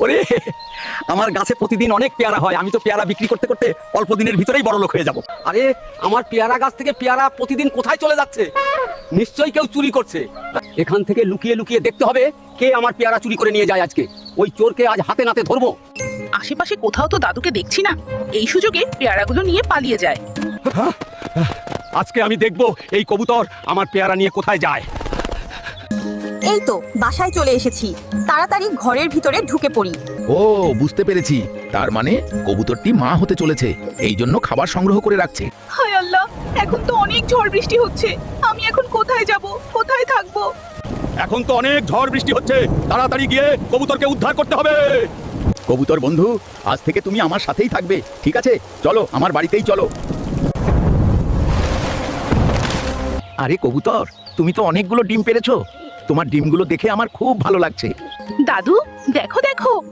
ওরে, আমার গাছে প্রতিদিন অনেক পেয়ারা হয়, আমি তো পেয়ারা বিক্রি করতে করতে অল্প দিনের ভিতরেই বড় লোক হয়ে যাব। আরে আমার পেয়ারা গাছ থেকে পেয়ারা প্রতিদিন কোথায় চলে যাচ্ছে? নিশ্চয়ই কেউ চুরি করছে। এখান থেকে লুকিয়ে লুকিয়ে দেখতে হবে কে আমার পেয়ারা চুরি করে নিয়ে যায় আজকে। ওই চোরকে আজ হাতে নাতে ধরবো। আশেপাশে কোথাও তো দাদুকে দেখছি না, এই সুযোগে পেয়ারাগুলো নিয়ে পালিয়ে যায়। আজকে আমি দেখবো এই কবুতর আমার পেয়ারা নিয়ে কোথায় যায়। এই তো বাসায় চলে এসেছি, তাড়াতাড়ি ঘরের ভিতরে ঢুকে পড়ি। ও, বুঝতে পেরেছি। তার মানে কবুতরটি মা হতে চলেছে, এই জন্য খাবার সংগ্রহ করে রাখছে। হায় আল্লাহ, এখন তো অনেক ঝড় বৃষ্টি হচ্ছে, আমি এখন কোথায় যাব, কোথায় থাকবো? এখন তো অনেক ঝড় বৃষ্টি হচ্ছে, তাড়াতাড়ি গিয়ে কবুতরকে উদ্ধার করতে হবে। কবুতর বন্ধু, আজ থেকে তুমি আমার সাথেই থাকবে, ঠিক আছে? চলো আমার বাড়িতেই চলো। আরে কবুতর, তুমি তো অনেকগুলো ডিম পেড়েছো। তোমার ডিমগুলো দেখে আমার খুব ভালো লাগছে। দাদু দেখো দেখো,